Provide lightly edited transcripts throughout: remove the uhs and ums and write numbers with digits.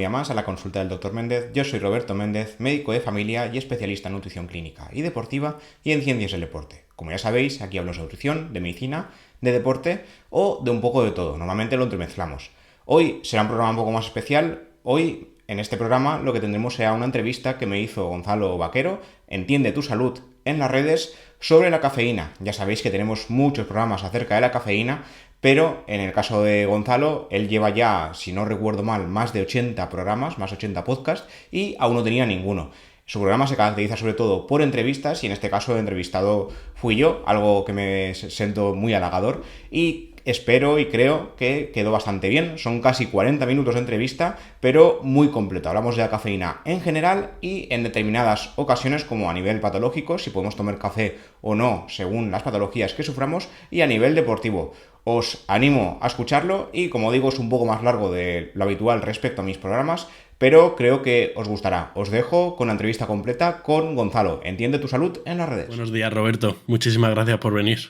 día más a la consulta del Dr. Méndez. Yo soy Roberto Méndez, médico de familia y especialista en nutrición clínica y deportiva y en ciencias del deporte. Como ya sabéis, aquí hablo de nutrición, de medicina, de deporte o de un poco de todo. Normalmente lo entremezclamos. Hoy será un programa un poco más especial. Hoy, en este programa, lo que tendremos será una entrevista que me hizo Gonzalo Vaquero, Entiende tu Salud, en las redes, sobre la cafeína. Ya sabéis que tenemos muchos programas acerca de la cafeína, pero en el caso de Gonzalo, él lleva ya, si no recuerdo mal, más de 80 programas, más de 80 podcasts, y aún no tenía ninguno. Su programa se caracteriza sobre todo por entrevistas, y en este caso el entrevistado fui yo, algo que me siento muy halagador, y espero y creo que quedó bastante bien. Son casi 40 minutos de entrevista, pero muy completo. Hablamos de la cafeína en general y en determinadas ocasiones, como a nivel patológico, si podemos tomar café o no, según las patologías que suframos, y a nivel deportivo. Os animo a escucharlo y, como digo, es un poco más largo de lo habitual respecto a mis programas, pero creo que os gustará. Os dejo con la entrevista completa con Gonzalo. Entiende tu salud en las redes. Buenos días, Roberto. Muchísimas gracias por venir.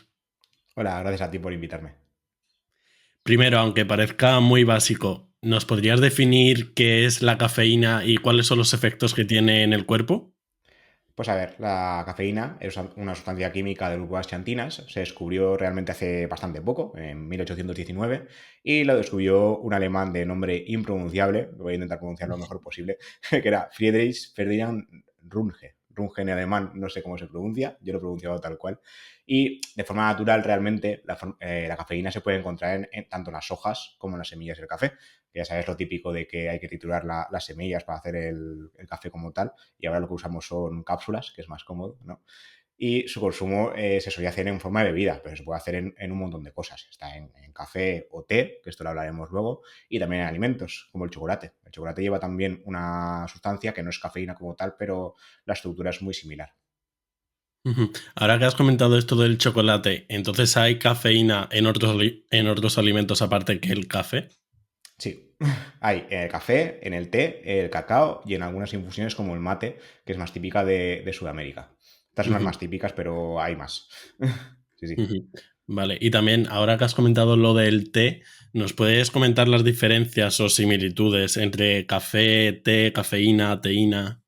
Hola, gracias a ti por invitarme. Primero, aunque parezca muy básico, ¿nos podrías definir qué es la cafeína y cuáles son los efectos que tiene en el cuerpo? Pues a ver, la cafeína es una sustancia química del grupo de las xantinas. Se descubrió realmente hace bastante poco, en 1819, y lo descubrió un alemán de nombre impronunciable, lo voy a intentar pronunciar lo mejor posible, que era Friedrich Ferdinand Runge. Runge en alemán no sé cómo se pronuncia, yo lo he pronunciado tal cual. Y de forma natural, realmente, la cafeína se puede encontrar en tanto en las hojas como en las semillas del café. Que ya sabes lo típico de que hay que triturar las semillas para hacer el café como tal, y ahora lo que usamos son cápsulas, que es más cómodo, ¿no? Y su consumo se solía hacer en forma de bebida, pero se puede hacer en un montón de cosas. Está en café o té, que esto lo hablaremos luego, y también en alimentos, como el chocolate. El chocolate lleva también una sustancia que no es cafeína como tal, pero la estructura es muy similar. Ujú. Ahora que has comentado esto del chocolate, ¿entonces hay cafeína en otros alimentos aparte que el café? Sí, hay en el café, en el té, el cacao y en algunas infusiones como el mate, que es más típica de Sudamérica. Estas son las Ujú, más típicas, pero hay más. Sí, sí. ujú. Vale, y también ahora que has comentado lo del té, ¿nos puedes comentar las diferencias o similitudes entre café, té, cafeína, teína?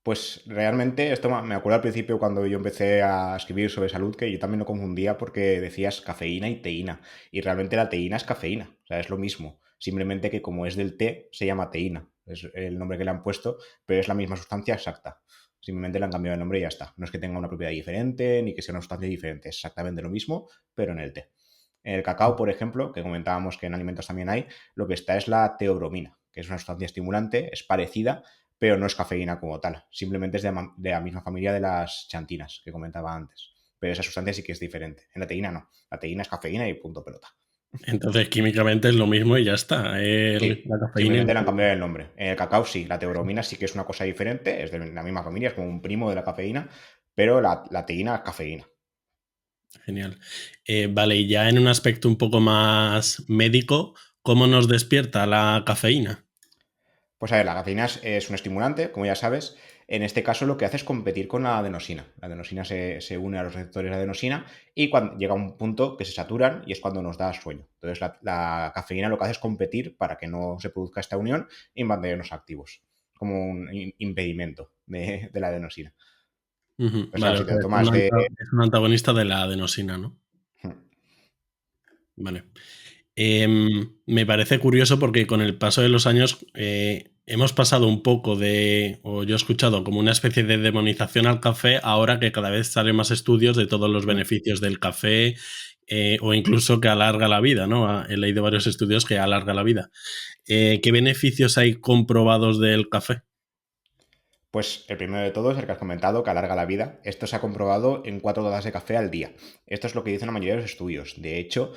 Pues realmente, esto me acuerdo al principio cuando yo empecé a escribir sobre salud, que yo también lo confundía porque decías cafeína y teína. Y realmente la teína es cafeína, o sea, es lo mismo. Simplemente que como es del té, se llama teína. Es el nombre que le han puesto, pero es la misma sustancia exacta. Simplemente le han cambiado el nombre y ya está. No es que tenga una propiedad diferente ni que sea una sustancia diferente. Es exactamente lo mismo, pero en el té. En el cacao, por ejemplo, que comentábamos que en alimentos también hay, lo que está es la teobromina, que es una sustancia estimulante, es parecida, pero no es cafeína como tal. Simplemente es de la misma familia de las xantinas que comentaba antes. Pero esa sustancia sí que es diferente. En la teína no. La teína es cafeína y punto pelota. Entonces, químicamente es lo mismo y ya está. La Sí, cafeína y simplemente la le han teína. cambiado el nombre. En el cacao sí, la teobromina sí que es una cosa diferente, es de la misma familia, es como un primo de la cafeína, pero la teína es cafeína. Genial. Vale, y ya en un aspecto un poco más médico, ¿cómo nos despierta la cafeína? Pues a ver, la cafeína es un estimulante, como ya sabes. En este caso lo que hace es competir con la adenosina. La adenosina se une a los receptores de adenosina y cuando llega a un punto que se saturan y es cuando nos da sueño. Entonces la cafeína lo que hace es competir para que no se produzca esta unión y mantenernos activos, como un impedimento de la adenosina. Ujú, Pues claro, vale, o si te sea, lo tomas de... es un antagonista de la adenosina, ¿no? Vale. Me parece curioso porque con el paso de los años hemos pasado un poco o yo he escuchado como una especie de demonización al café, ahora que cada vez salen más estudios de todos los beneficios del café o incluso que alarga la vida, ¿no? He leído varios estudios que alarga la vida. ¿Qué beneficios hay comprobados del café? Pues el primero de todos es el que has comentado, que alarga la vida. Esto se ha comprobado en 4 tazas de café al día. Esto es lo que dicen la mayoría de los estudios. De hecho,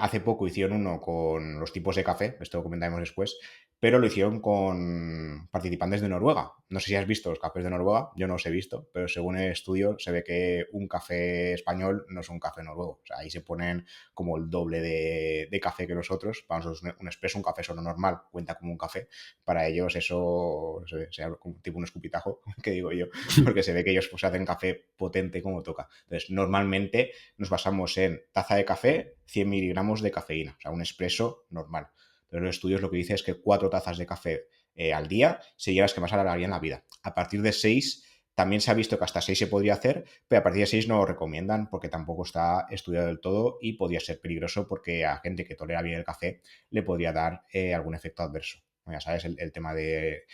hace poco hicieron uno con los tipos de café, esto lo comentaremos después, pero lo hicieron con participantes de Noruega. No sé si has visto los cafés de Noruega, yo no los he visto, pero según el estudio se ve que un café español no es un café noruego. O sea, ahí se ponen como el doble de café que nosotros. Para nosotros un espresso, un café solo normal, cuenta como un café. Para ellos eso sea tipo un escupitajo, que digo yo, porque se ve que ellos pues hacen café potente como toca. Entonces, normalmente nos basamos en taza de café, 100 miligramos de cafeína, o sea, un espresso normal. Pero los estudios lo que dice es que 4 tazas de café al día serían las que más alargarían la vida. A partir de 6 también se ha visto que hasta 6 se podría hacer, pero a partir de 6 no lo recomiendan porque tampoco está estudiado del todo y podría ser peligroso porque a gente que tolera bien el café le podría dar algún efecto adverso. Ya sabes, el tema de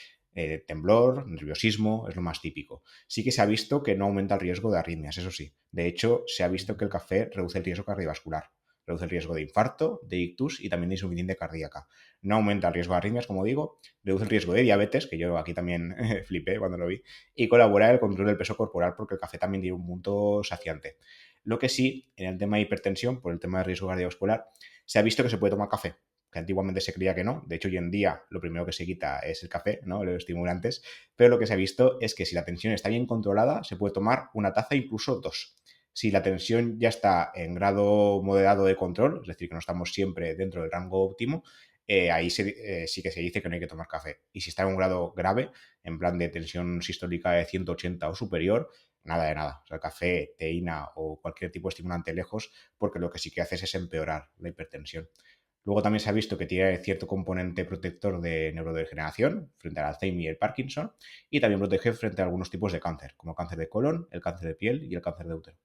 temblor, nerviosismo, es lo más típico. Sí que se ha visto que no aumenta el riesgo de arritmias, eso sí. De hecho, se ha visto que el café reduce el riesgo cardiovascular, reduce el riesgo de infarto, de ictus y también de insuficiencia cardíaca. No aumenta el riesgo de arritmias, como digo, reduce el riesgo de diabetes, que yo aquí también flipé cuando lo vi, y colabora en el control del peso corporal porque el café también tiene un punto saciante. Lo que sí, en el tema de hipertensión, por el tema de riesgo cardiovascular, se ha visto que se puede tomar café, que antiguamente se creía que no. De hecho, hoy en día lo primero que se quita es el café, ¿no? Los estimulantes, pero lo que se ha visto es que si la tensión está bien controlada, se puede tomar una taza, incluso dos. Si la tensión ya está en grado moderado de control, es decir, que no estamos siempre dentro del rango óptimo, ahí sí que se dice que no hay que tomar café. Y si está en un grado grave, en plan de tensión sistólica de 180 o superior, nada de nada. O sea, café, teína o cualquier tipo de estimulante lejos, porque lo que sí que haces es empeorar la hipertensión. Luego también se ha visto que tiene cierto componente protector de neurodegeneración frente al Alzheimer y el Parkinson, y también protege frente a algunos tipos de cáncer, como el cáncer de colon, el cáncer de piel y el cáncer de útero.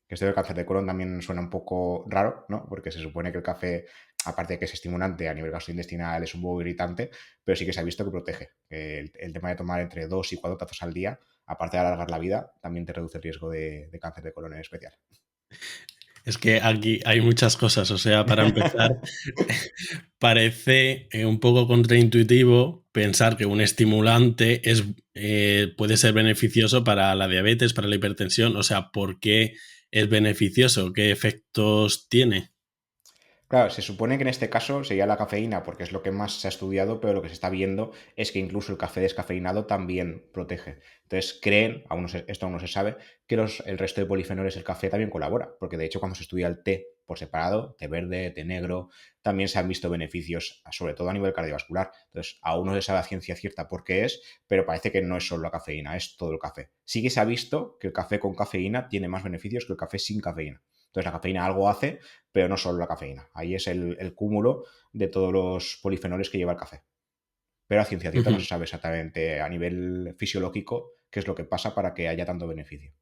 Que esto del cáncer de colon también suena un poco raro, ¿no? Porque se supone que el café, aparte de que es estimulante a nivel gastrointestinal, es un poco irritante, pero sí que se ha visto que protege. El tema de tomar entre 2 y 4 tazas al día, aparte de alargar la vida, también te reduce el riesgo de cáncer de colon en especial. Es que aquí hay muchas cosas, o sea, para empezar, parece un poco contraintuitivo pensar que un estimulante puede ser beneficioso para la diabetes, para la hipertensión, o sea, ¿por qué es beneficioso? ¿Qué efectos tiene? Claro, se supone que en este caso sería la cafeína, porque es lo que más se ha estudiado, pero lo que se está viendo es que incluso el café descafeinado también protege. Entonces creen, esto aún no se sabe, que el resto de polifenoles del café también colabora, porque de hecho cuando se estudia el té por separado, té verde, té negro, también se han visto beneficios, sobre todo a nivel cardiovascular. Entonces aún no se sabe a ciencia cierta por qué es, pero parece que no es solo la cafeína, es todo el café. Sí que se ha visto que el café con cafeína tiene más beneficios que el café sin cafeína. Entonces la cafeína algo hace, pero no solo la cafeína. Ahí es el cúmulo de todos los polifenoles que lleva el café. Pero a ciencia cierta no se sabe exactamente a nivel fisiológico qué es lo que pasa para que haya tanto beneficio.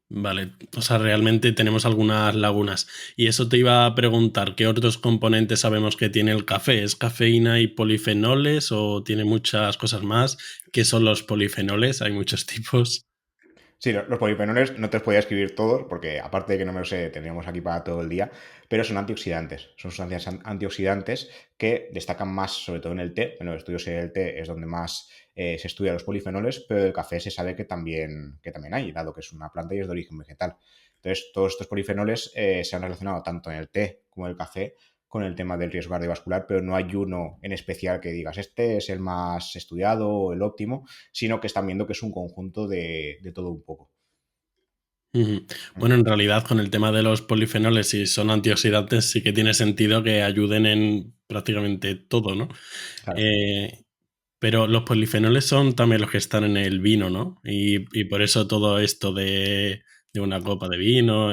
Vale, o sea, realmente tenemos algunas lagunas. Y eso te iba a preguntar, ¿qué otros componentes sabemos que tiene el café? ¿Es cafeína y polifenoles o tiene muchas cosas más? ¿Qué son los polifenoles? Hay muchos tipos. Sí, los polifenoles no te los podía escribir todos, porque aparte de que no me lo sé, tendríamos aquí para todo el día, pero son antioxidantes. Son sustancias antioxidantes que destacan más, sobre todo en el té. En los estudios del té es donde más se estudian los polifenoles, pero el café se sabe que también hay, dado que es una planta y es de origen vegetal. Entonces, todos estos polifenoles se han relacionado tanto en el té como en el café con el tema del riesgo cardiovascular, pero no hay uno en especial que digas, este es el más estudiado o el óptimo, sino que están viendo que es un conjunto de todo un poco. Bueno, en realidad con el tema de los polifenoles, si son antioxidantes, sí que tiene sentido que ayuden en prácticamente todo, ¿no? Claro. Eh, pero los polifenoles son también los que están en el vino, ¿no? Y por eso todo esto de una copa de vino.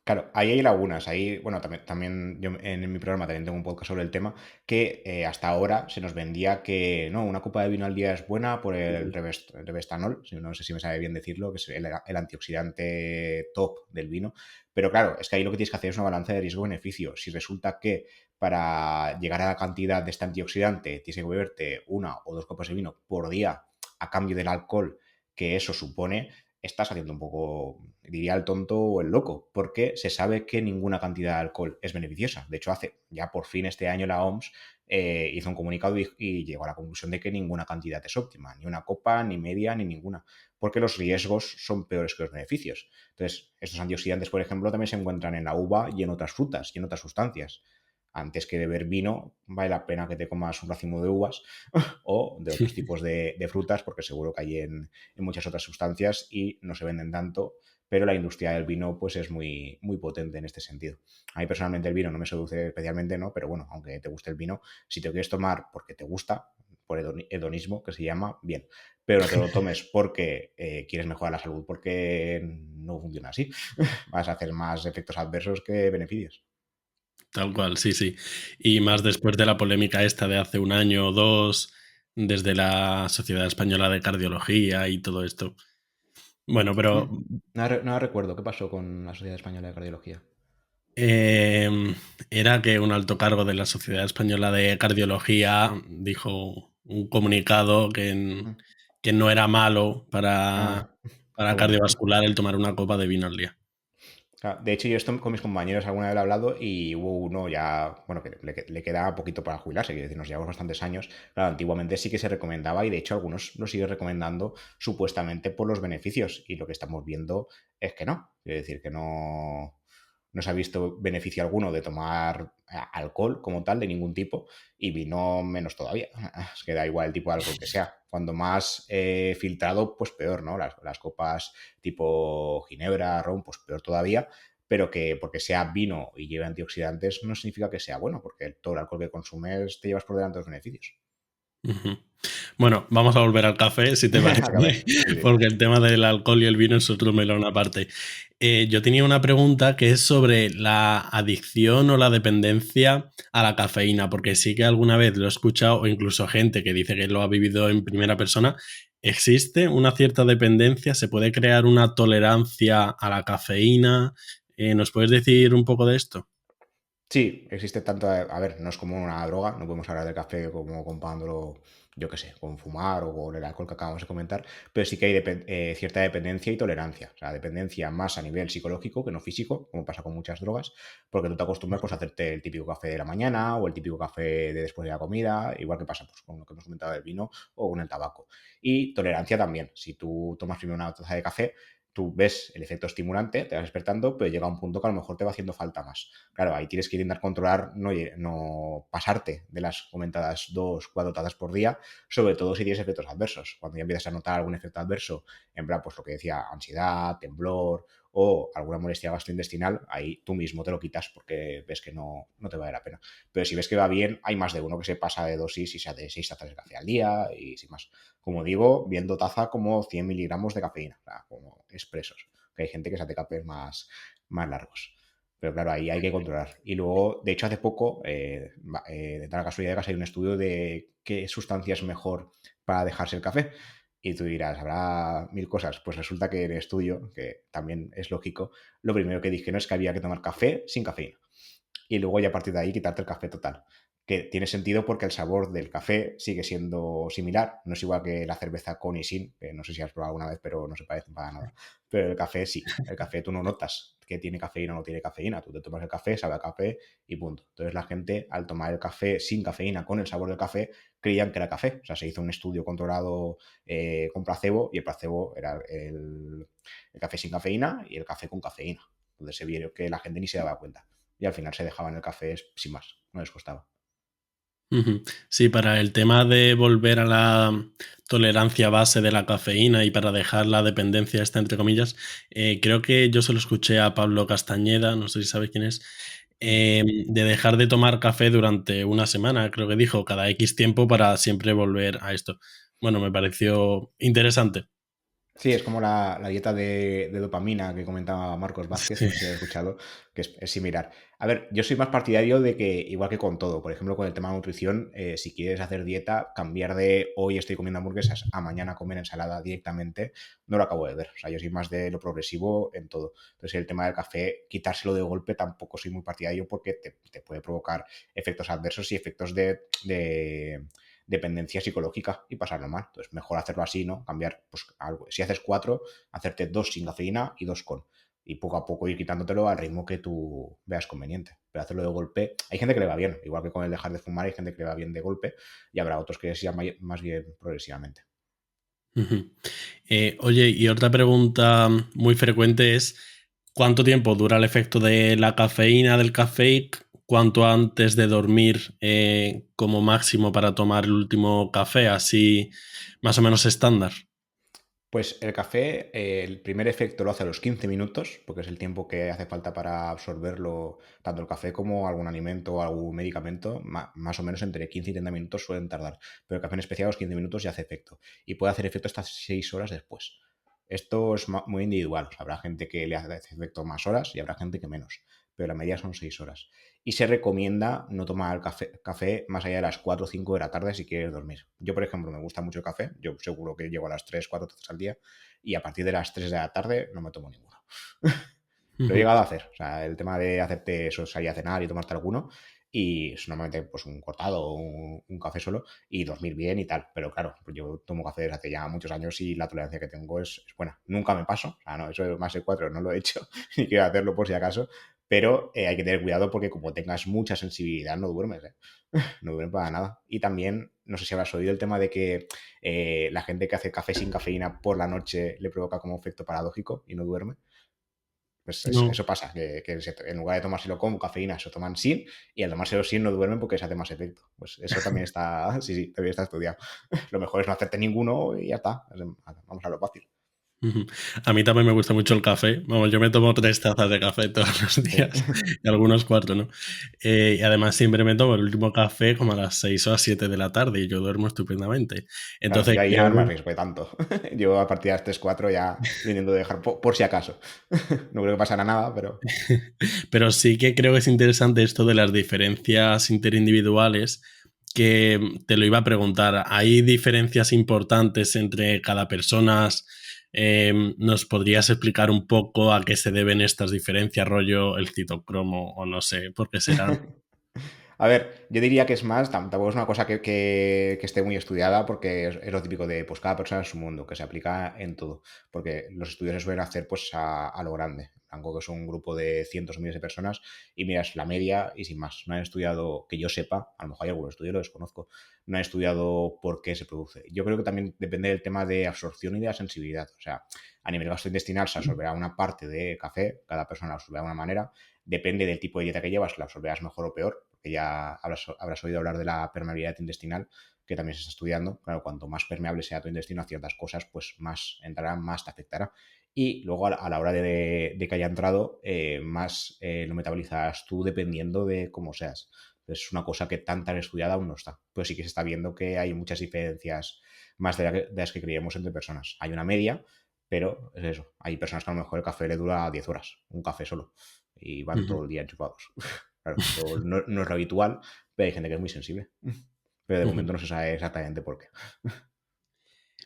Claro, ahí hay lagunas. Ahí, bueno, también yo en mi programa también tengo un podcast sobre el tema, que hasta ahora se nos vendía que no, una copa de vino al día es buena por el revestanol, no sé si me sabe bien decirlo, que es el antioxidante top del vino. Pero claro, es que ahí lo que tienes que hacer es una balanza de riesgo-beneficio. Si resulta que para llegar a la cantidad de este antioxidante tienes que beberte una o dos copas de vino por día a cambio del alcohol que eso supone, estás haciendo un poco, diría el tonto o el loco, porque se sabe que ninguna cantidad de alcohol es beneficiosa. De hecho, hace ya por fin este año la OMS hizo un comunicado y llegó a la conclusión de que ninguna cantidad es óptima, ni una copa, ni media, ni ninguna, porque los riesgos son peores que los beneficios. Entonces, estos antioxidantes, por ejemplo, también se encuentran en la uva y en otras frutas y en otras sustancias. Antes que beber vino, vale la pena que te comas un racimo de uvas o de otros tipos de frutas, porque seguro que hay en muchas otras sustancias y no se venden tanto, pero la industria del vino pues es muy, muy potente en este sentido. A mí personalmente el vino no me seduce especialmente, ¿no? Pero bueno, aunque te guste el vino, si te lo quieres tomar porque te gusta, por hedonismo, que se llama, bien. Pero no te lo tomes porque quieres mejorar la salud, porque no funciona así. Vas a hacer más efectos adversos que beneficios. Tal cual, sí, sí. Y más después de la polémica esta de hace un año o dos, desde la Sociedad Española de Cardiología y todo esto. Bueno, pero No recuerdo qué pasó con la Sociedad Española de Cardiología. era que un alto cargo de la Sociedad Española de Cardiología dijo un comunicado Mm. que no era malo Ah, para qué bonito. cardiovascular el tomar una copa de vino al día. Claro, de hecho, yo esto con mis compañeros alguna vez lo he hablado y hubo uno ya, bueno, que le queda poquito para jubilarse, quiero decir, nos llevamos bastantes años. Claro, antiguamente sí que se recomendaba y de hecho algunos lo siguen recomendando supuestamente por los beneficios y lo que estamos viendo es que no. Quiero decir, que no se ha visto beneficio alguno de tomar alcohol como tal, de ningún tipo, y vino menos todavía. Es que da igual el tipo de alcohol que sea. Cuando más filtrado, pues peor, ¿no? Las copas tipo ginebra, ron, pues peor todavía, pero que porque sea vino y lleve antioxidantes no significa que sea bueno, porque todo el alcohol que consumes te llevas por delante los beneficios. Ujú. Bueno, vamos a volver al café, si te parece, A ver, sí, sí. porque el tema del alcohol y el vino es otro melón aparte. Yo tenía una pregunta que es sobre la adicción o la dependencia a la cafeína, porque sí que alguna vez lo he escuchado, o incluso gente que dice que lo ha vivido en primera persona. ¿Existe una cierta dependencia? ¿Se puede crear una tolerancia a la cafeína? ¿Nos puedes decir un poco de esto? Sí, existe tanto, a ver, no es como una droga, no podemos hablar del café como comparándolo, yo qué sé, con fumar o con el alcohol que acabamos de comentar, pero sí que hay cierta dependencia y tolerancia, o sea, dependencia más a nivel psicológico que no físico, como pasa con muchas drogas, porque tú te acostumbras pues, a hacerte el típico café de la mañana o el típico café de después de la comida, igual que pasa pues, con lo que hemos comentado del vino o con el tabaco. Y tolerancia también, si tú tomas primero una taza de café, tú ves el efecto estimulante, te vas despertando, pero llega un punto que a lo mejor te va haciendo falta más. Claro, ahí tienes que intentar controlar, no pasarte de las comentadas 2, 4 tazas por día, sobre todo si tienes efectos adversos. Cuando ya empiezas a notar algún efecto adverso, en plan, pues lo que decía, ansiedad, temblor o alguna molestia gastrointestinal, ahí tú mismo te lo quitas porque ves que no te vale la pena. Pero si ves que va bien, hay más de uno que se pasa de dosis y se hace 6 tazas de café al día y sin más. Como digo, viendo taza como 100 miligramos de cafeína, o sea, como expresos. Que hay gente que se hace cafés más largos. Pero claro, ahí hay que controlar. Y luego, de hecho, hace poco, de tal casualidad que ha salido un estudio de qué sustancia es mejor para dejarse el café. Y tú dirás, habrá mil cosas. Pues resulta que en el estudio, que también es lógico, lo primero que dije no es que había que tomar café sin cafeína y luego ya a partir de ahí quitarte el café total. Que tiene sentido porque el sabor del café sigue siendo similar, no es igual que la cerveza con y sin, que no sé si has probado alguna vez, pero no se parecen para nada. Pero el café sí, el café tú no notas que tiene cafeína o no tiene cafeína, tú te tomas el café, sabe a café y punto. Entonces la gente al tomar el café sin cafeína con el sabor del café creían que era café, o sea, se hizo un estudio controlado con placebo y el placebo era el café sin cafeína y el café con cafeína. Entonces se vio que la gente ni se daba cuenta y al final se dejaban el café sin más, no les costaba. Ujú. Sí, para el tema de volver a la tolerancia base de la cafeína y para dejar la dependencia esta, entre comillas, creo que yo se lo escuché a Pablo Castañeda, no sé si sabes quién es, de dejar de tomar café durante una semana, creo que dijo, cada X tiempo para siempre volver a esto. Bueno, me pareció interesante. Sí, es como la dieta de dopamina que comentaba Marcos Vázquez, Sí. no sé si lo has escuchado, que es similar. A ver, yo soy más partidario de que, igual que con todo, por ejemplo, con el tema de nutrición, si quieres hacer dieta, cambiar de hoy estoy comiendo hamburguesas a mañana comer ensalada directamente, no lo acabo de ver. O sea, yo soy más de lo progresivo en todo. Entonces, el tema del café, quitárselo de golpe, tampoco soy muy partidario porque te puede provocar efectos adversos y efectos de dependencia psicológica y pasarlo mal. Entonces, mejor hacerlo así, ¿no? Cambiar, pues, algo. Si haces 4, hacerte 2 sin cafeína y 2 con. Y poco a poco ir quitándotelo al ritmo que tú veas conveniente. Pero hacerlo de golpe, hay gente que le va bien, igual que con el dejar de fumar, hay gente que le va bien de golpe y habrá otros que se llama más bien progresivamente. Ujú. Oye, y otra pregunta muy frecuente es, ¿cuánto tiempo dura el efecto de la cafeína del café? ¿Cuánto antes de dormir como máximo para tomar el último café? Así más o menos estándar. Pues el café, el primer efecto lo hace a los 15 minutos, porque es el tiempo que hace falta para absorberlo, tanto el café como algún alimento o algún medicamento, más o menos entre 15 y 30 minutos suelen tardar. Pero el café en especial a los 15 minutos ya hace efecto. Y puede hacer efecto hasta 6 horas después. Esto es muy individual. Habrá gente que le hace efecto más horas y habrá gente que menos. pero la media son 6 horas. Y se recomienda no tomar café más allá de las 4 o 5 de la tarde si quieres dormir. Yo, por ejemplo, me gusta mucho el café, yo seguro que llego a las 3 4 tazas al día, y a partir de las 3 de la tarde no me tomo ninguno. Lo he Ujú. llegado a hacer, o sea, el tema de hacerte eso, salir a cenar y tomarte alguno, y es normalmente pues un cortado o un café solo y dormir bien y tal. Pero claro, pues yo tomo café desde hace ya muchos años y la tolerancia que tengo es buena. Nunca me paso, o sea, no, eso de más de 4 no lo he hecho ni quiero hacerlo por si acaso, pero hay que tener cuidado porque como tengas mucha sensibilidad no duermes, ¿eh? No duermes para nada. Y también, no sé si habrás oído el tema de que la gente que hace café sin cafeína por la noche le provoca como efecto paradójico y no duerme. Pues No. eso pasa, que en lugar de tomárselo con cafeína, se toman sin, y al tomárselo sin no duermen porque se hace más efecto. Pues eso también está, sí, también está estudiado. Lo mejor es no hacerte ninguno y ya está. Vamos a lo fácil. Ujú. A mí también me gusta mucho el café. Vamos, yo me tomo 3 tazas de café todos los Sí. días y algunos 4, ¿no? Y además siempre me tomo el último café como a las 6 o a las 7 de la tarde y yo duermo estupendamente. Claro, Entonces yo ahí ya creo no me que... arriesgo de tanto. Yo a partir de las 3 4 ya viniendo de dejar por si acaso. No creo que pasara nada, pero Pero sí que creo que es interesante esto de las diferencias interindividuales, que te lo iba a preguntar. ¿Hay diferencias importantes entre cada persona? ¿Nos podrías explicar un poco a qué se deben estas diferencias, rollo el citocromo o no sé por qué serán? a ver, yo diría que es más, tampoco es una cosa que esté muy estudiada porque es lo típico de pues cada persona es su mundo, que se aplica en todo, porque los estudios se suelen hacer pues a lo grande, algo que es un grupo de cientos o miles de personas y miras la media y sin más, no han estudiado, que yo sepa, a lo mejor hay algún estudio, lo desconozco, no han estudiado por qué se produce. Yo creo que también depende del tema de absorción y de la sensibilidad, o sea, a nivel gastrointestinal se absorberá una parte de café, cada persona la absorberá de una manera, depende del tipo de dieta que llevas, la absorberás mejor o peor, porque ya habrás oído hablar de la permeabilidad intestinal, que también se está estudiando. Claro, cuanto más permeable sea tu intestino a ciertas cosas, pues más entrará, más te afectará. Y luego a la hora de que haya entrado, más lo metabolizarás tú dependiendo de cómo seas. Entonces, es una cosa que tan estudiada aún no está. Pero sí que se está viendo que hay muchas diferencias más de las que creíamos entre personas. Hay una media, pero es eso. Hay personas que a lo mejor el café le dura 10 horas, un café solo, y van todo Ujú, el día enchufados. Claro, eso no es lo habitual, pero hay gente que es muy sensible. Pero de ujú. momento no se sabe exactamente por qué.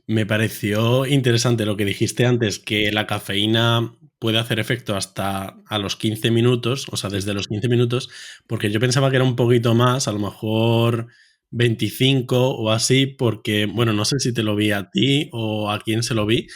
Me pareció interesante lo que dijiste antes, que la cafeína puede hacer efecto hasta a los 15 minutos, o sea, Sí. desde los 15 minutos, porque yo pensaba que era un poquito más, a lo mejor 25 o así, porque, bueno, no sé si te lo vi a ti o a quién se lo vi,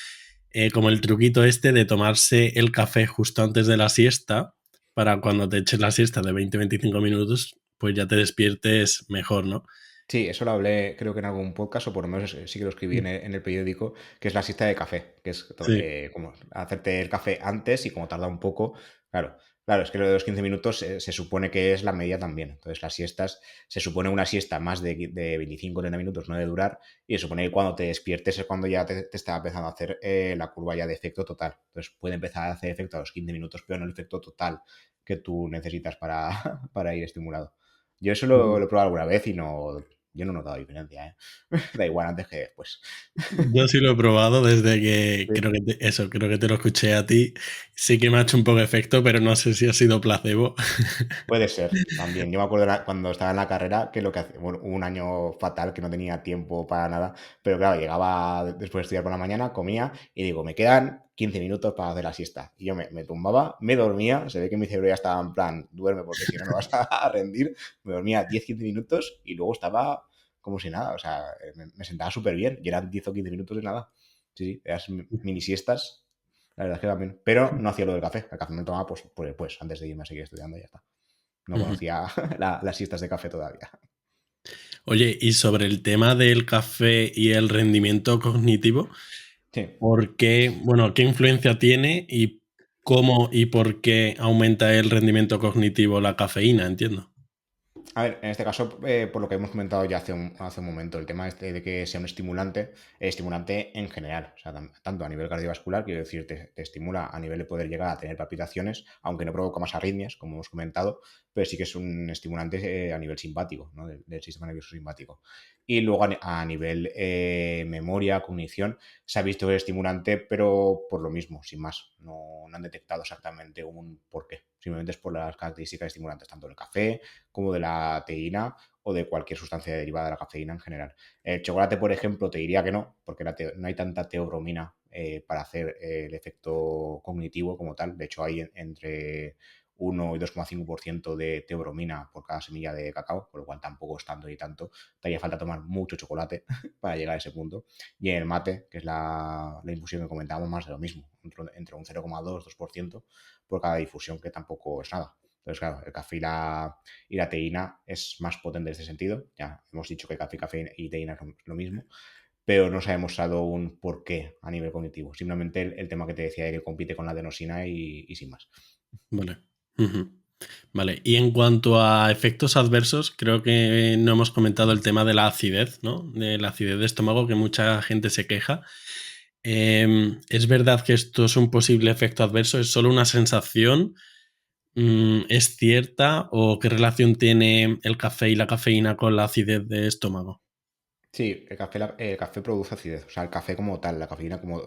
como el truquito este de tomarse el café justo antes de la siesta, para cuando te eches la siesta de 20-25 minutos, pues ya te despiertes mejor, ¿no? Sí, eso lo hablé creo que en algún podcast, o por lo menos sí que lo escribí en el periódico, que es la siesta de café, que es Sí. como hacerte el café antes y como tarda un poco, claro. Claro, es que lo de los 15 minutos se supone que es la media también. Entonces, las siestas, se supone una siesta más de 25 o 30 minutos no de durar, y se supone que cuando te despiertes es cuando ya te está empezando a hacer la curva ya de efecto total. Entonces, puede empezar a hacer efecto a los 15 minutos, pero no el efecto total que tú necesitas para, para ir estimulado. Yo eso lo he probado alguna vez y no, yo no he notado diferencia, ¿eh? Da igual antes que después. Yo sí lo he probado desde que Sí. creo que te lo escuché a ti. Sí que me ha hecho un poco de efecto, pero no sé si ha sido placebo. Puede ser, también. Yo me acuerdo cuando estaba en la carrera que lo que hacía, bueno, hubo un año fatal que no tenía tiempo para nada, pero claro, llegaba después de estudiar por la mañana, comía y digo, me quedan 15 minutos para hacer la siesta. Y yo me tumbaba, me dormía, se ve que mi cerebro ya estaba en plan, duerme porque si no, no vas a rendir. Me dormía 10 15 minutos y luego estaba como si nada, o sea, me sentaba súper bien y eran 10 o 15 minutos de nada. Sí, sí, eran mini siestas, la verdad es que también. Pero no hacía lo del café, el café me lo tomaba pues antes de irme a seguir estudiando y ya está. No Ujú. conocía las siestas de café todavía. Oye, y sobre el tema del café y el rendimiento cognitivo, Sí. ¿por qué, bueno, qué influencia tiene y cómo y por qué aumenta el rendimiento cognitivo la cafeína? Entiendo. A ver, en este caso, por lo que hemos comentado ya hace un momento, el tema este de que sea un estimulante en general, o sea, tanto a nivel cardiovascular, quiero decir, te estimula a nivel de poder llegar a tener palpitaciones, aunque no provoca más arritmias, como hemos comentado, pero sí que es un estimulante a nivel simpático, ¿no? del sistema nervioso simpático. Y luego a nivel memoria, cognición, se ha visto que es estimulante, pero por lo mismo, sin más. No han detectado exactamente un porqué. Simplemente es por las características estimulantes, tanto del café como de la teína o de cualquier sustancia derivada de la cafeína en general. El chocolate, por ejemplo, te diría que no, porque no hay tanta teobromina para hacer el efecto cognitivo como tal. De hecho, hay entre 1 y 2,5% de teobromina por cada semilla de cacao, por lo cual tampoco es tanto y tanto. Te haría falta tomar mucho chocolate para llegar a ese punto. Y en el mate, que es la infusión que comentábamos, más de lo mismo, entre un 0,2-2% por cada difusión, que tampoco es nada. Entonces, claro, el café y la teína es más potente en este sentido. Ya hemos dicho que café y teína es lo mismo, pero no se ha demostrado un porqué a nivel cognitivo. Simplemente el tema que te decía de que compite con la adenosina y sin más. Vale. Ujú. Vale, y en cuanto a efectos adversos, creo que no hemos comentado el tema de la acidez, ¿no? De la acidez de estómago, que mucha gente se queja. ¿Es verdad que esto es un posible efecto adverso? ¿Es solo una sensación? ¿Es cierta? ¿O qué relación tiene el café y la cafeína con la acidez de estómago? Sí, el café produce acidez. O sea, el café como tal, la cafeína como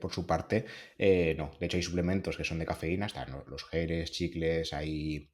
por su parte, no. De hecho, hay suplementos que son de cafeína, están los geles, chicles, hay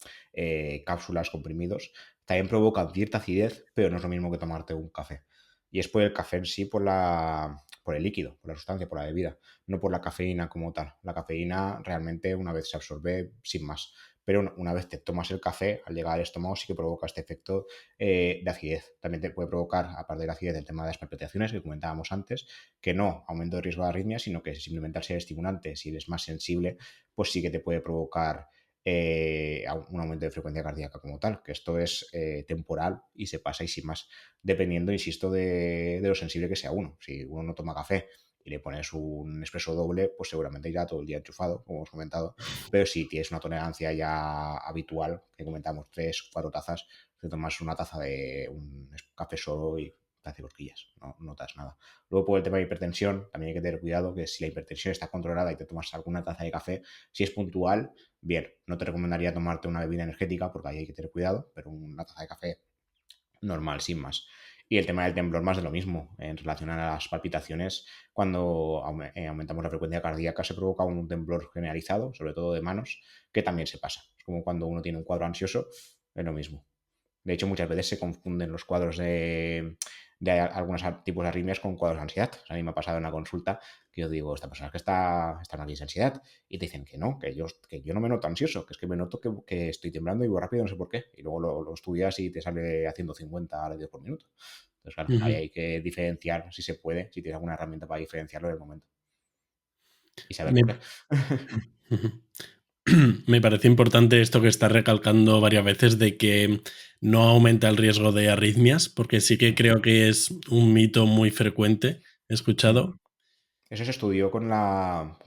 cápsulas, comprimidos. También provocan cierta acidez, pero no es lo mismo que tomarte un café. Y es por el café en sí, por el líquido, por la sustancia, por la bebida, no por la cafeína como tal. La cafeína realmente una vez se absorbe sin más. Pero una vez te tomas el café, al llegar al estómago sí que provoca este efecto de acidez. También te puede provocar, aparte de la acidez, el tema de las palpitaciones que comentábamos antes, que no aumento de riesgo de arritmia, sino que simplemente al ser estimulante, si eres más sensible, pues sí que te puede provocar un aumento de frecuencia cardíaca como tal, que esto es temporal y se pasa y sin más, dependiendo, insisto, de lo sensible que sea uno. Si uno no toma café y le pones un expreso doble, pues seguramente irá todo el día enchufado, como hemos comentado. Pero si tienes una tolerancia ya habitual, que comentamos 3 o 4 tazas, te tomas una taza de un café solo y te hace cosquillas, no notas nada. Luego, por el tema de hipertensión, también hay que tener cuidado que si la hipertensión está controlada y te tomas alguna taza de café, si es puntual, bien, no te recomendaría tomarte una bebida energética porque ahí hay que tener cuidado, pero una taza de café normal, sin más. Y el tema del temblor, más de lo mismo. En relación a las palpitaciones, cuando aumentamos la frecuencia cardíaca, se provoca un temblor generalizado, sobre todo de manos, que también se pasa. Es como cuando uno tiene un cuadro ansioso, es lo mismo. De hecho, muchas veces se confunden los cuadros de algunos tipos de arritmias con cuadros de ansiedad. O sea, a mí me ha pasado en una consulta que yo digo, esta persona es que está en una crisis de ansiedad. Y te dicen que no, que yo no me noto ansioso, que es que me noto que estoy temblando y voy rápido, no sé por qué. Y luego lo estudias y te sale haciendo 50 latidos por minuto. Entonces, claro, ahí Ujú. hay que diferenciar si se puede, si tienes alguna herramienta para diferenciarlo en el momento y saber Me, por qué. Ujú. Me parece importante esto que estás recalcando varias veces de que no aumenta el riesgo de arritmias, porque sí que creo que es un mito muy frecuente. He Ujú. escuchado. Eso se estudió con la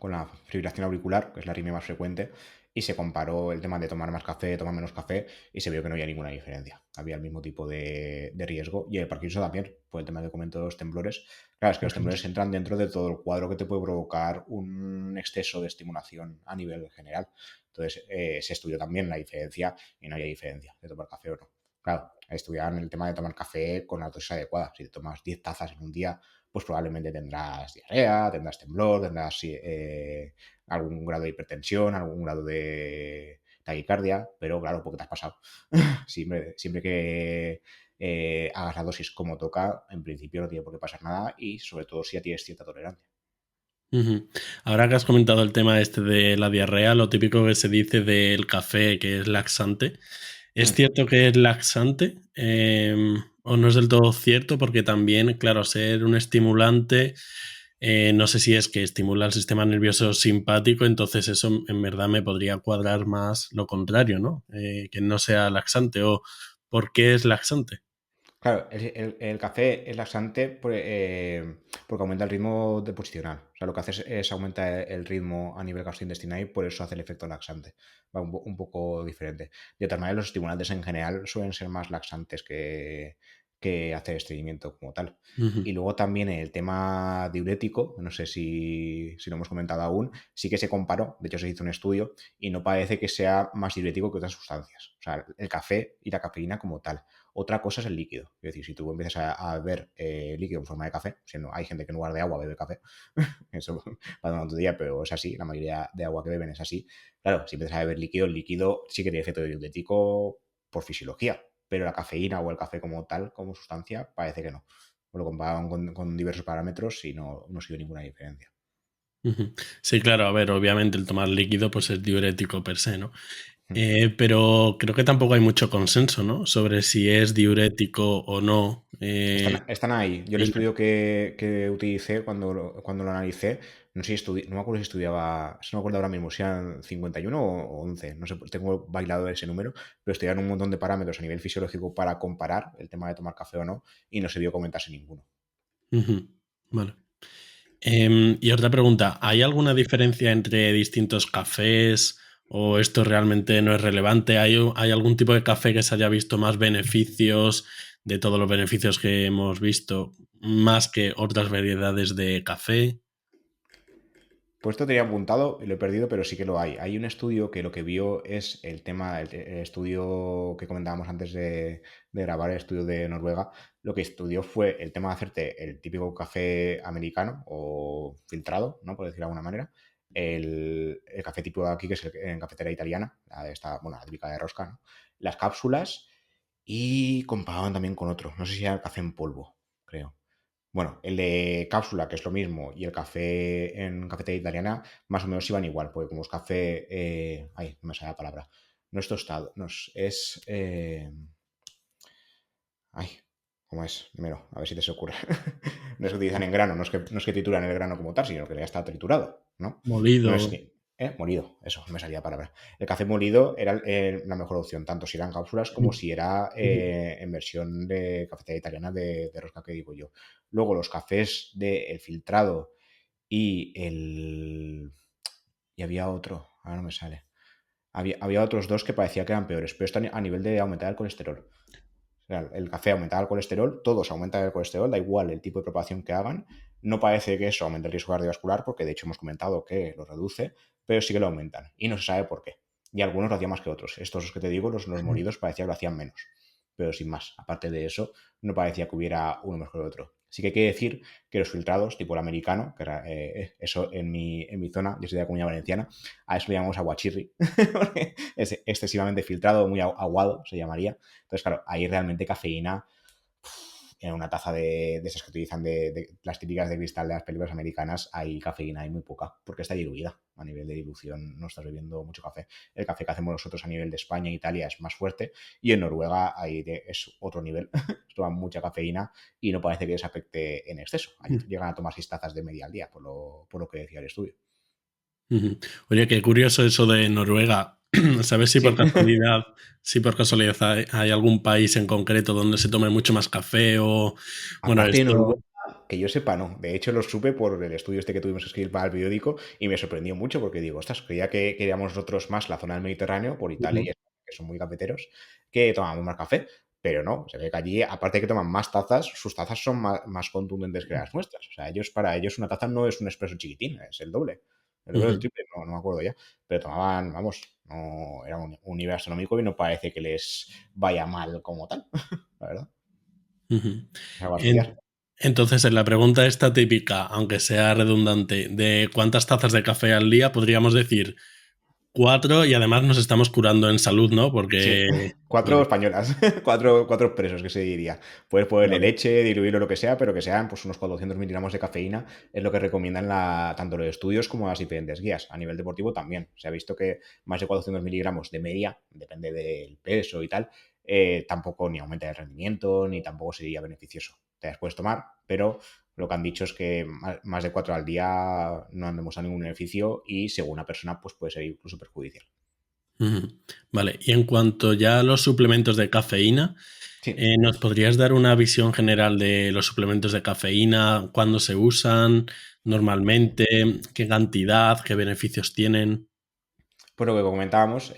fibrilación auricular, que es la arritmia más frecuente, y se comparó el tema de tomar más café, tomar menos café, y se vio que no había ninguna diferencia. Había el mismo tipo de riesgo. Y el Parkinson también, por el tema que comento de los temblores. Claro, es que los temblores entran dentro de todo el cuadro que te puede provocar un exceso de estimulación a nivel general. Entonces, se estudió también la diferencia y no había diferencia de tomar café o no. Claro, estudiaban el tema de tomar café con la dosis adecuada. Si te tomas 10 tazas en un día, pues probablemente tendrás diarrea, tendrás temblor, tendrás algún grado de hipertensión, algún grado de taquicardia, pero claro, porque te has pasado. Siempre que hagas la dosis como toca, en principio no tiene por qué pasar nada y sobre todo si ya tienes cierta tolerancia. Ujú. Ahora que has comentado el tema este de la diarrea, lo típico que se dice del café que es laxante, ¿es Hmm. cierto que es laxante? ¿O no es del todo cierto? Porque también, claro, ser un estimulante, no sé si es que estimula el sistema nervioso simpático, entonces eso en verdad me podría cuadrar más lo contrario, ¿no? Que no sea laxante. ¿O por qué es laxante? Claro, el café es laxante porque aumenta el ritmo deposicional. O sea, lo que hace es aumenta el ritmo a nivel gastrointestinal y por eso hace el efecto laxante. Va un poco diferente. De todas maneras, los estimulantes en general suelen ser más laxantes que hacer estreñimiento como tal. Ujú. Y luego también el tema diurético, no sé si lo hemos comentado aún, sí que se comparó, de hecho se hizo un estudio y no parece que sea más diurético que otras sustancias. O sea, el café y la cafeína como tal. Otra cosa es el líquido. Es decir, si tú empiezas a beber líquido en forma de café, siendo hay gente que en lugar de agua bebe café, eso para un otro día, pero es así, la mayoría de agua que beben es así. Claro, si empiezas a beber líquido, el líquido sí que tiene efecto diurético por fisiología, pero la cafeína o el café como tal, como sustancia, parece que no. Lo comparaban con diversos parámetros y no se vio ninguna diferencia. Ujú. Sí, claro, a ver, obviamente el tomar líquido pues es diurético per se, ¿no? Hmm. Pero creo que tampoco hay mucho consenso, ¿no? Sobre si es diurético o no. Están ahí. Yo el Cafeína. estudio que utilicé cuando lo analicé, no sé si no me acuerdo si estudiaba, no me acuerdo ahora mismo, si eran 51 o 11, no sé, tengo bailado ese número, pero estudiaron un montón de parámetros a nivel fisiológico para comparar el tema de tomar café o no, y no se vio comentarse ninguno. Ujú. Vale. Y otra pregunta, ¿hay alguna diferencia entre distintos cafés o esto realmente no es relevante? ¿Hay algún tipo de café que se haya visto más beneficios de todos los beneficios que hemos visto, más que otras variedades de café? Pues esto tenía apuntado y lo he perdido, pero sí que lo hay. Hay un estudio que lo que vio es el tema, el estudio que comentábamos antes de grabar, el estudio de Noruega. Lo que estudió fue el tema de hacerte el típico café americano o filtrado, ¿no? Por decirlo de alguna manera. El café tipo de aquí, que es en cafetera italiana, la de esta, bueno, la típica de rosca, ¿no? Las cápsulas y comparaban también con otro. No sé si era el café en polvo, creo. Bueno, el de cápsula, que es lo mismo, y el café en cafetería italiana, más o menos iban igual, porque como es café. Ay, no me sale la palabra. No es tostado, no ay, ¿cómo es? Dímelo, a ver si te se ocurre. No es que utilizan en grano, no es que trituran el grano como tal, sino que ya está triturado, ¿no? No es Molido. ni. Molido, eso, no me salía la palabra. El café molido era la mejor opción, tanto si eran cápsulas como si era en versión de cafetería italiana de rosca que digo yo. Luego los cafés del filtrado y el. Y había otro, ahora no me sale. Había otros dos que parecía que eran peores, pero esto a nivel de aumentar el colesterol. O sea, el café aumentaba el colesterol, todos aumentan el colesterol, da igual el tipo de preparación que hagan. No parece que eso aumente el riesgo cardiovascular, porque de hecho hemos comentado que lo reduce, pero sí que lo aumentan. Y no se sabe por qué. Y algunos lo hacían más que otros. Estos que te digo, los molidos, parecía que lo hacían menos. Pero sin más. Aparte de eso, no parecía que hubiera uno mejor que el otro. Sí que hay que decir que los filtrados, tipo el americano, que era eso en mi zona, yo soy de la Comunidad Valenciana, a eso le llamamos aguachirri, porque es excesivamente filtrado, muy aguado, se llamaría. Entonces, claro, ahí realmente cafeína en una taza de esas que utilizan de las típicas de cristal de las películas americanas, hay cafeína, hay muy poca, porque está diluida. A nivel de dilución no estás bebiendo mucho café. El café que hacemos nosotros a nivel de España e Italia es más fuerte y en Noruega ahí es otro nivel. Toman mucha cafeína y no parece que les afecte en exceso. Allí llegan a tomar 6 tazas de media al día, por lo que decía el estudio. Ujú. Oye, qué curioso eso de Noruega. ¿Sabes Sí. si por casualidad hay algún país en concreto donde se tome mucho más café o, bueno, Aparte de esto. Noruega, que yo sepa, no. De hecho, lo supe por el estudio este que tuvimos que escribir para el periódico y me sorprendió mucho porque digo, ostras, creía que queríamos nosotros más la zona del Mediterráneo, por Italia y Ujú, España, que son muy cafeteros, que tomamos más café. Pero no, se ve que allí, aparte de que toman más tazas, sus tazas son más contundentes que las nuestras. O sea, para ellos una taza no es un espresso chiquitín, es el doble. El doble del ujú, triple, no me acuerdo ya. Pero tomaban, vamos, no, era un nivel astronómico y no parece que les vaya mal como tal, la verdad. ujú. Es algo a estudiar. En- entonces, en la pregunta esta típica, aunque sea redundante, de cuántas tazas de café al día, podríamos decir 4 y además nos estamos curando en salud, ¿no? Sí, Porque, cuatro vale, españolas, cuatro presos que se diría. Puedes ponerle vale. leche, diluirlo, lo que sea, pero que sean pues unos 400 miligramos de cafeína, es lo que recomiendan tanto los estudios como las diferentes guías. A nivel deportivo también. Se ha visto que más de 400 miligramos de media, depende del peso y tal, tampoco ni aumenta el rendimiento, ni tampoco sería beneficioso. Te las puedes tomar, pero lo que han dicho es que más de 4 al día no han demostrado ningún beneficio y según una persona pues puede ser incluso perjudicial. Ujú. Vale, y en cuanto ya a los suplementos de cafeína, Sí. ¿nos podrías dar una visión general de los suplementos de cafeína, cuándo se usan normalmente, qué cantidad, qué beneficios tienen? Pues lo que comentábamos,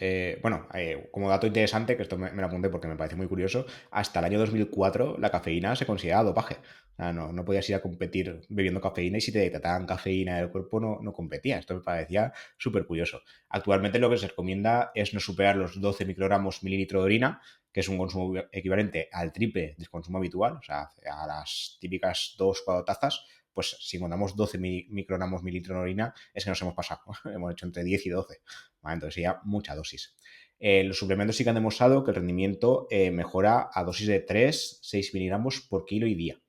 como dato interesante, que esto me lo apunté porque me parece muy curioso, hasta el año 2004 la cafeína se consideraba dopaje. O sea, no podías ir a competir bebiendo cafeína y si te detectaban cafeína del cuerpo no competías. Esto me parecía súper curioso. Actualmente lo que se recomienda es no superar los 12 microgramos mililitro de orina, que es un consumo equivalente al triple del consumo habitual, o sea, a las típicas 2 4 tazas. Pues si encontramos 12 microgramos mililitro de orina, es que nos hemos pasado. Hemos hecho entre 10 y 12. ¿Vale? Entonces sería mucha dosis. Los suplementos sí que han demostrado que el rendimiento mejora a dosis de 3 6 miligramos por kilo y día.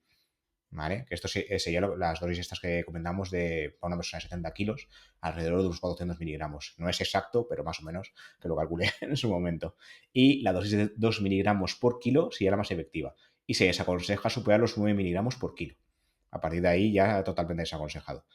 ¿Vale? Que esto sería las dosis estas que comentamos para una persona de 70 kilos, alrededor de unos 400 miligramos. No es exacto, pero más o menos que lo calculé en su momento. Y la dosis de 2 miligramos por kilo sería la más efectiva. Y se desaconseja superar los 9 miligramos por kilo. A partir de ahí ya totalmente desaconsejado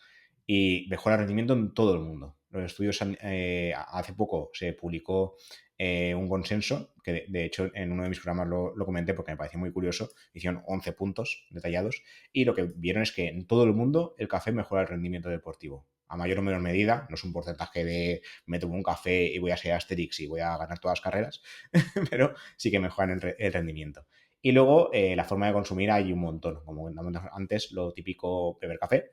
y mejora el rendimiento en todo el mundo. Los estudios hace poco se publicó un consenso, que de hecho en uno de mis programas lo comenté porque me pareció muy curioso, hicieron 11 puntos detallados y lo que vieron es que en todo el mundo el café mejora el rendimiento deportivo. A mayor o menor medida, no es un porcentaje de me tomo un café y voy a ser Asterix y voy a ganar todas las carreras, pero sí que mejoran el rendimiento. Y luego la forma de consumir hay un montón, como comentamos antes, lo típico beber café.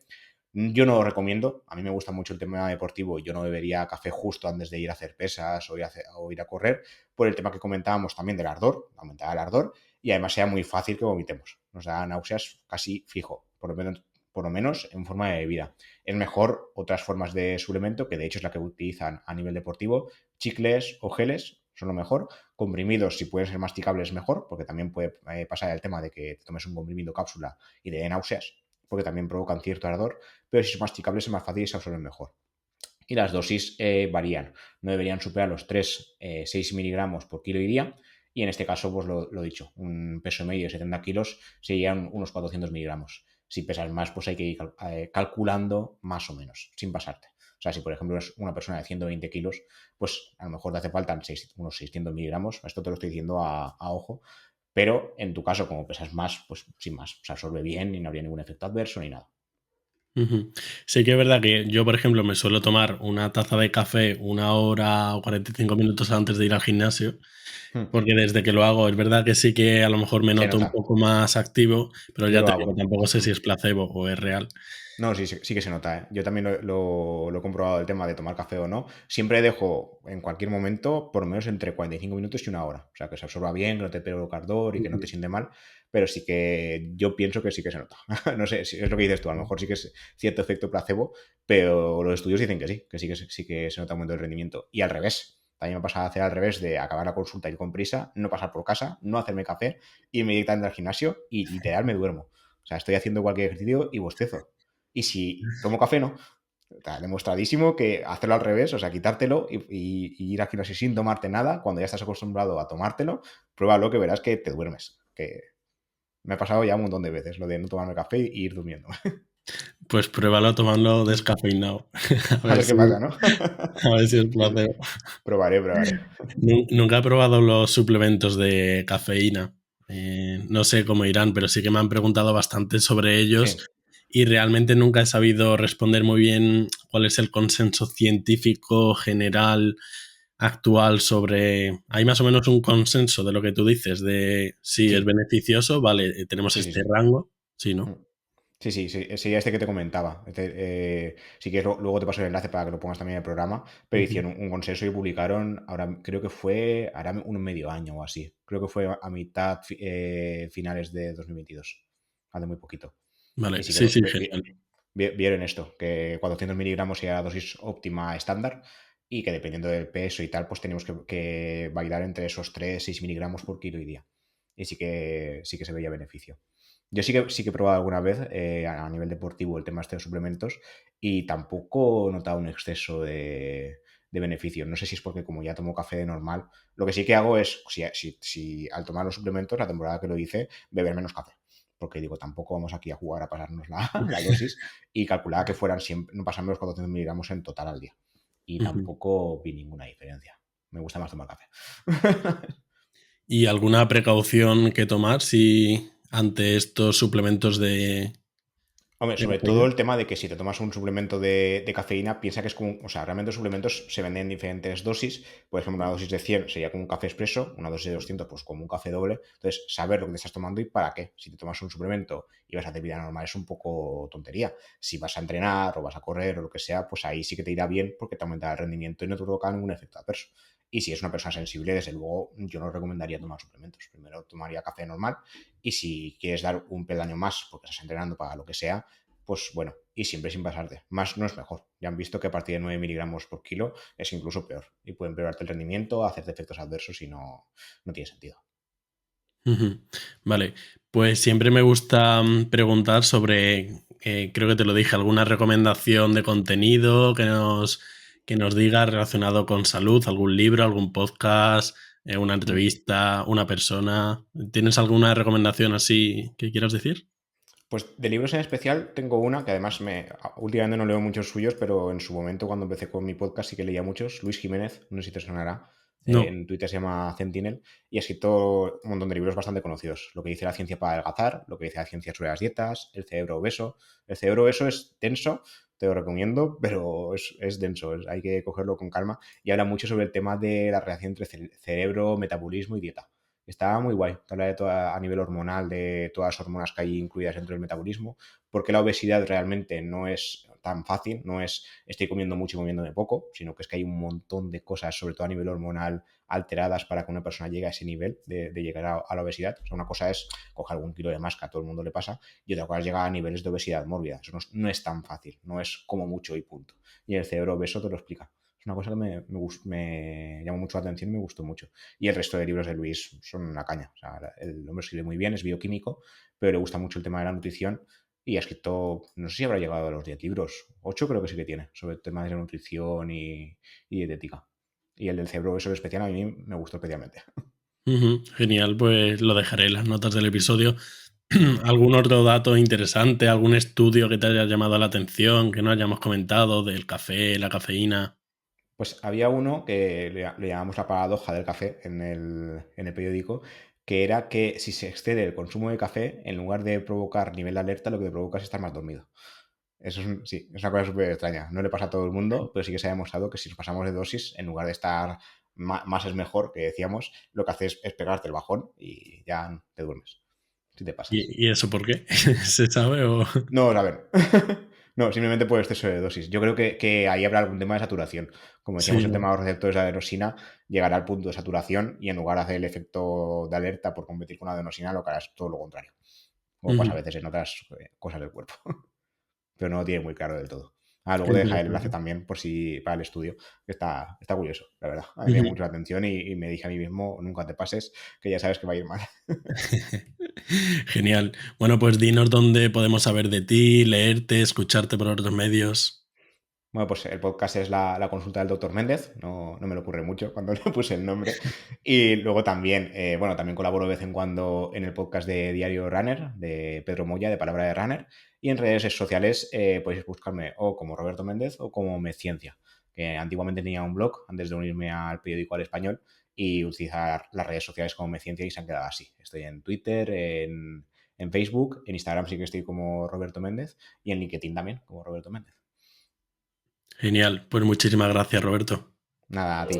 Yo no lo recomiendo, a mí me gusta mucho el tema deportivo y yo no bebería café justo antes de ir a hacer pesas o ir a correr, por el tema que comentábamos también del ardor, aumentar el ardor, y además sea muy fácil que vomitemos. Nos da náuseas casi fijo, por lo menos en forma de bebida. Es mejor otras formas de suplemento, que de hecho es la que utilizan a nivel deportivo, chicles o geles son lo mejor, comprimidos si pueden ser masticables mejor, porque también puede pasar el tema de que te tomes un comprimido cápsula y te dé náuseas, porque también provocan cierto ardor, pero si son masticables es más fácil y se absorben mejor. Y las dosis varían, no deberían superar los 3-6 miligramos por kilo y día, y en este caso, pues lo dicho, un peso medio de 70 kilos serían unos 400 miligramos. Si pesas más, pues hay que ir calculando más o menos, sin pasarte. O sea, si por ejemplo es una persona de 120 kilos, pues a lo mejor te hace falta unos 600 miligramos. Esto te lo estoy diciendo a ojo. Pero en tu caso, como pesas más, pues sin más, se absorbe bien y no habría ningún efecto adverso ni nada. Ujú. Sí que es verdad que yo, por ejemplo, me suelo tomar una taza de café 1 hora o 45 minutos antes de ir al gimnasio, Hmm. porque desde que lo hago es verdad que sí que a lo mejor me Se noto un nota. poco más activo, pero Yo ya lo te digo, hago. tampoco sé si Hmm. es placebo o es real. No, sí, sí que se nota, ¿eh? Yo también lo he comprobado el tema de tomar café o no. Siempre dejo en cualquier momento por lo menos entre 45 minutos y 1 hora. O sea, que se absorba bien, que no te pegue ardor y que no te Ujú. siente mal. Pero sí que yo pienso que sí que se nota. No sé, si es lo que dices tú. A lo mejor sí que es cierto efecto placebo, pero los estudios dicen sí que se nota un aumento del rendimiento. Y al revés. También me pasa a hacer al revés de acabar la consulta, ir con prisa, no pasar por casa, no hacerme café, irme directamente al gimnasio y literal me duermo. O sea, estoy haciendo cualquier ejercicio y bostezo. Y si tomo café, no. Está demostradísimo que hacerlo al revés, o sea, quitártelo y ir al gimnasio sin tomarte nada, cuando ya estás acostumbrado a tomártelo, pruébalo que verás que te duermes. Que me ha pasado ya un montón de veces lo de no tomarme café y ir durmiendo. Pues pruébalo tomando descafeinado. A A ver ver qué si, pasa, ¿no? a ver si es placebo. Probaré. Nunca he probado los suplementos de cafeína. No sé cómo irán, pero sí que me han preguntado bastante sobre ellos Sí, y realmente nunca he sabido responder muy bien cuál es el consenso científico general actual sobre... Hay más o menos un consenso de lo que tú dices, de si es sí, beneficioso, vale, tenemos sí, este sí. rango, sí, ¿no? Mm. Sí, sería este que te comentaba. Si quieres, luego te paso el enlace para que lo pongas también en el programa, pero Ujú. hicieron un consenso y publicaron, ahora creo que fue, hará un medio año o así. Creo que fue a mitad finales de 2022, hace muy poquito. Y Vale, sí que sí, sí, genial. vieron esto, que 400 miligramos era la dosis óptima estándar y que dependiendo del peso y tal, pues tenemos que bailar entre esos 3 6 miligramos por kilo y día. Y sí que se veía beneficio. Yo sí que he probado alguna vez a nivel deportivo el tema este de suplementos y tampoco he notado un exceso de beneficio. No sé si es porque como ya tomo café de normal, lo que sí que hago es, si al tomar los suplementos, la temporada que lo hice, beber menos café. Porque digo, tampoco vamos aquí a jugar a pasarnos la dosis y calculaba que fueran siempre, no pasarme los 400 miligramos en total al día. Y Ujú. tampoco vi ninguna diferencia. Me gusta más tomar café. ¿Y alguna precaución que tomar si ante estos suplementos Hombre, de sobre todo cafeína. el tema de que si te tomas un suplemento de cafeína, piensa que es como, o sea, realmente los suplementos se venden en diferentes dosis. Por ejemplo, una dosis de 100 sería como un café expreso, una dosis de 200 pues como un café doble. Entonces, saber lo que te estás tomando y para qué. Si te tomas un suplemento y vas a hacer vida normal es un poco tontería. Si vas a entrenar o vas a correr o lo que sea, pues ahí sí que te irá bien porque te aumentará el rendimiento y no te provoca ningún efecto adverso. Y si es una persona sensible, desde luego yo no recomendaría tomar suplementos. Primero tomaría café normal y si quieres dar un peldaño más porque estás entrenando para lo que sea, pues bueno, y siempre sin pasarte. Más no es mejor. Ya han visto que a partir de 9 miligramos por kilo es incluso peor. Y puede empeorarte el rendimiento, hacerte efectos adversos y no tiene sentido. Ujú. Vale, pues siempre me gusta preguntar sobre, creo que te lo dije, alguna recomendación de contenido que nos diga relacionado con salud, algún libro, algún podcast, una Mm. entrevista, una persona. ¿Tienes alguna recomendación así que quieras decir? Pues de libros en especial tengo una que además últimamente no leo muchos suyos, pero en su momento cuando empecé con mi podcast sí que leía muchos. Luis Jiménez, no sé si te sonará. No. En Twitter se llama Centinel y ha escrito un montón de libros bastante conocidos. Lo que dice la ciencia para adelgazar, lo que dice la ciencia sobre las dietas, el cerebro obeso. El cerebro obeso es denso, te lo recomiendo, pero es denso, hay que cogerlo con calma. Y habla mucho sobre el tema de la relación entre cerebro, metabolismo y dieta. Está muy guay. Te habla de a nivel hormonal de todas las hormonas que hay incluidas dentro del metabolismo, porque la obesidad realmente no es tan fácil, no es estoy comiendo mucho y comiéndome poco, sino que es que hay un montón de cosas, sobre todo a nivel hormonal, alteradas para que una persona llegue a ese nivel de llegar a la obesidad. O sea, una cosa es coger algún kilo de más, que a todo el mundo le pasa, y otra cosa es llegar a niveles de obesidad mórbida. Eso no es tan fácil, no es como mucho y punto. Y el cerebro obeso te lo explica. Es una cosa que me llamó mucho la atención y me gustó mucho. Y el resto de libros de Luis son una caña. O sea, el hombre escribe muy bien, es bioquímico, pero le gusta mucho el tema de la nutrición y ha escrito, no sé si habrá llegado a los 10 libros, 8 creo que sí que tiene, sobre el tema de la nutrición y dietética. Y el del cerebro, eso especial, a mí me gustó especialmente. Ujú. Genial, pues lo dejaré en las notas del episodio. ¿Algún otro dato interesante, algún estudio que te haya llamado la atención, que no hayamos comentado del café, la cafeína? Pues había uno que le llamamos la paradoja del café en el periódico, que era que si se excede el consumo de café, en lugar de provocar nivel de alerta, lo que te provoca es estar más dormido. Eso sí, es una cosa súper extraña. No le pasa a todo el mundo, pero sí que se ha demostrado que si nos pasamos de dosis, en lugar de estar más, es mejor, que decíamos, lo que hace es pegarte el bajón y ya te duermes, si te pasas. ¿Y eso por qué? ¿Se sabe o...? No, a ver. No, simplemente por exceso de dosis. Yo creo que ahí habrá algún tema de saturación. Como decíamos, Sí, el ¿no? tema de los receptores de adenosina llegará al punto de saturación y en lugar de hacer el efecto de alerta por competir con la adenosina, lo que hará es todo lo contrario. Como pasa a Ujú. veces en otras cosas del cuerpo. Pero no lo tiene muy claro del todo. Ah, luego Qué te dejaré el enlace interesante. también por si para el estudio, que está curioso, la verdad. A mí me llamó Ujú. mucho la atención y me dije a mí mismo, nunca te pases, que ya sabes que va a ir mal. Genial. Bueno, pues dinos dónde podemos saber de ti, leerte, escucharte por otros medios. Bueno, pues el podcast es la consulta del doctor Méndez, no me lo ocurre mucho cuando le puse el nombre. Y luego también, bueno, también colaboro de vez en cuando en el podcast de Diario Runner, de Pedro Moya, de Palabra de Runner. Y en redes sociales podéis buscarme o como Roberto Méndez o como Medciencia, que antiguamente tenía un blog antes de unirme al periódico Al Español y utilizar las redes sociales como Medciencia y se han quedado así. Estoy en Twitter, en Facebook, en Instagram sí que estoy como Roberto Méndez y en LinkedIn también como Roberto Méndez. Genial. Pues muchísimas gracias, Roberto. Nada, a ti.